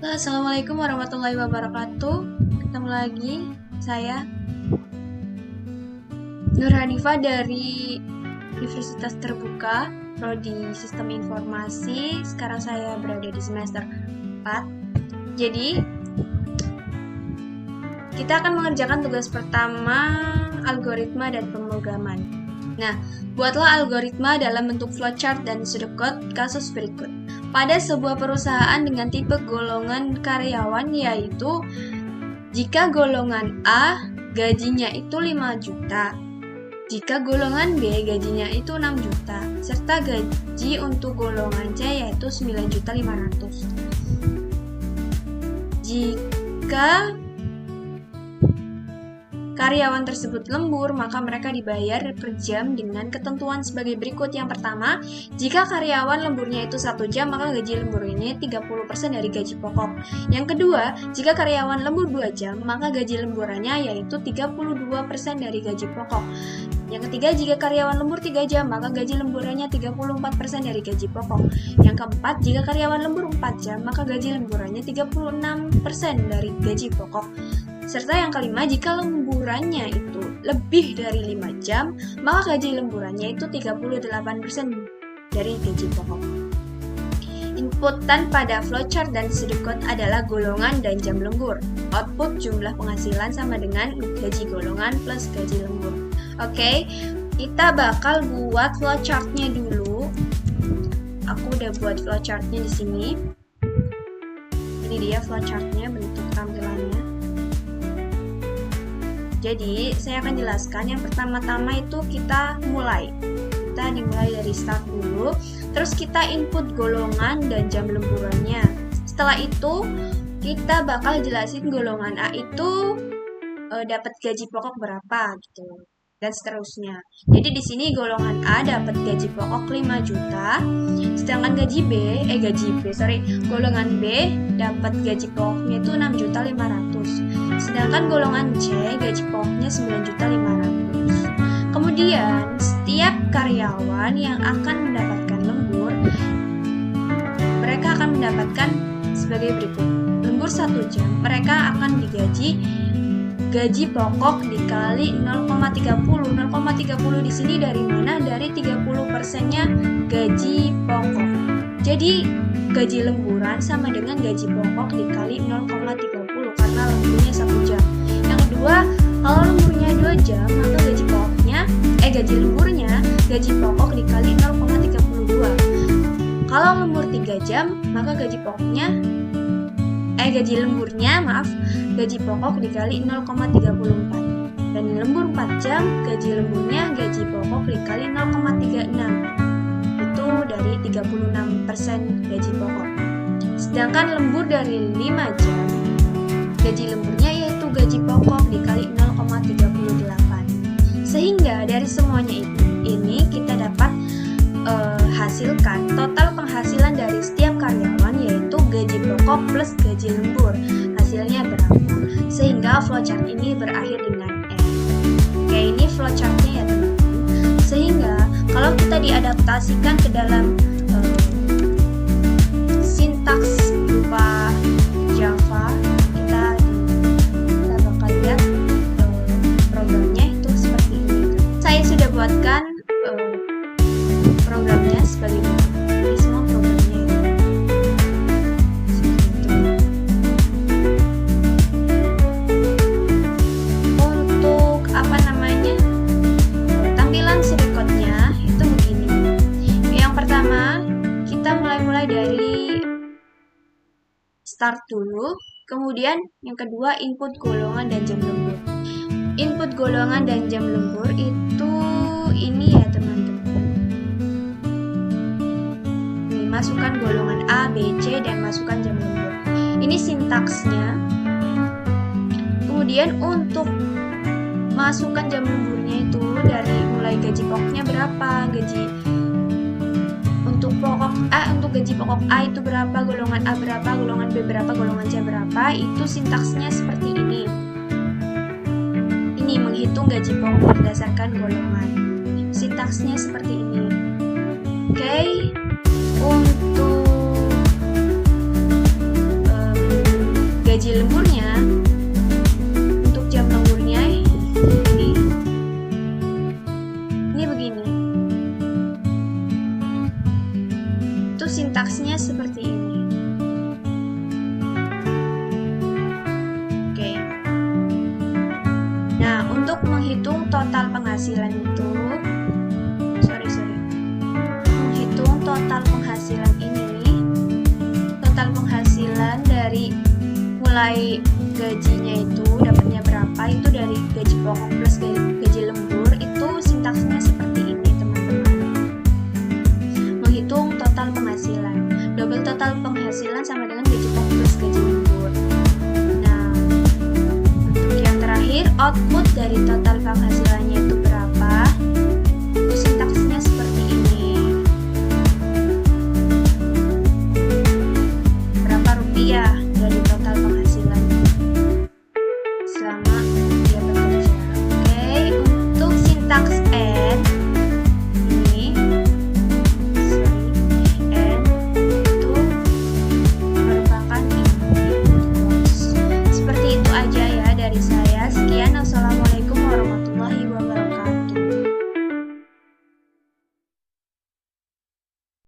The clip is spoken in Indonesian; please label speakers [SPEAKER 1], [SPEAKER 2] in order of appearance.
[SPEAKER 1] Assalamualaikum warahmatullahi wabarakatuh. Ketemu lagi saya Nur Hanifah dari Universitas Terbuka Prodi Sistem Informasi. Sekarang saya berada di semester 4. Jadi kita akan mengerjakan tugas pertama, algoritma dan pemrograman. Nah, buatlah algoritma dalam bentuk flowchart dan pseudocode kasus berikut. Pada sebuah perusahaan dengan tipe golongan karyawan, yaitu jika golongan A gajinya itu 5 juta, jika golongan B gajinya itu 6 juta, serta gaji untuk golongan C yaitu 9.500.000. Jika karyawan tersebut lembur, maka mereka dibayar per jam dengan ketentuan sebagai berikut. Yang pertama, jika karyawan lemburnya itu 1 jam, maka gaji lemburnya 30% dari gaji pokok. Yang kedua, jika karyawan lembur 2 jam, maka gaji lemburannya yaitu 32% dari gaji pokok. Yang ketiga, jika karyawan lembur 3 jam, maka gaji lemburannya 34% dari gaji pokok. Yang keempat, jika karyawan lembur 4 jam, maka gaji lemburannya 36% dari gaji pokok. Serta yang kelima, jika lemburannya itu lebih dari 5 jam, maka gaji lemburannya itu 38% dari gaji pokok. Inputan pada flowchart dan pseudocode adalah golongan dan jam lembur. Output jumlah penghasilan sama dengan gaji golongan plus gaji lembur. Oke, kita bakal buat flowchartnya dulu. Aku udah buat flowchartnya di sini. Ini dia flowchartnya, bentuk tampilannya. Jadi, saya akan jelaskan. Yang pertama-tama itu kita dimulai dari start dulu. Terus kita input golongan dan jam lemburannya. Setelah itu, kita bakal jelasin golongan A itu dapat gaji pokok berapa gitu. Dan seterusnya. Jadi di sini golongan A dapat gaji pokok 5 juta, sedangkan golongan B dapat gaji pokoknya itu 6.500.000. Sedangkan golongan C gaji pokoknya 9.500.000. Kemudian setiap karyawan yang akan mendapatkan lembur, mereka akan mendapatkan sebagai berikut. Lembur 1 jam, mereka akan digaji gaji pokok dikali 0,30. 0,30 di sini dari mana? Dari 30%-nya gaji pokok. Jadi gaji lemburan sama dengan gaji pokok dikali 0,30 karena lemburnya 1 jam. Yang kedua, kalau lemburnya 2 jam, maka gaji pokok dikali 0,32. Kalau lembur 3 jam, maka gaji lemburnya gaji pokok dikali 0,34. Dan lembur 4 jam, gaji lemburnya gaji pokok dikali 0,36. Itu dari 36% gaji pokok. Sedangkan lembur dari 5 jam, gaji lemburnya yaitu gaji pokok dikali 0,38. Sehingga dari semuanya ini kita dapat hasilkan total penghasilan dari setiap karyawan yaitu gaji pokok plus gaji lembur. Hasilnya berapa? Sehingga flowchart ini berakhir dengan N. Oke, ini flowchartnya ya teman-teman. Sehingga kalau kita diadaptasikan ke dalam sintaks berupa Java, kita bakal lihat programnya itu seperti ini. Saya sudah buatkan programnya sebagai berikut. Ini semua programnya itu. Untuk tampilan pseudocode-nya itu begini. Yang pertama, kita mulai dari start dulu. Kemudian yang kedua, input golongan dan jam lembur. Input golongan dan jam lembur itu ini ya teman-teman. Masukkan golongan A, B, C, dan masukkan jam lembur. Ini sintaksnya. Kemudian untuk masukkan jam lemburnya itu dari mulai gaji pokoknya berapa, untuk gaji pokok A itu berapa, golongan A berapa, golongan B berapa, golongan C berapa, itu sintaksnya seperti ini. Ini menghitung gaji pokok berdasarkan golongan. Sintaksnya seperti ini. Oke. Untuk nilai gajinya itu dapatnya berapa itu dari gaji pokok plus gaji lembur, itu sintaksnya seperti ini teman-teman. Menghitung total penghasilan. Double total penghasilan sama dengan gaji pokok plus gaji lembur. Nah, untuk yang terakhir, output dari total penghasilannya itu berapa? Itu sintaksnya seperti ini. Berapa rupiah dari total penghasilan selama dia bekerja. Oke, untuk sintaks and ini and itu merupakan input. Seperti itu aja ya dari saya. Sekian, wassalamualaikum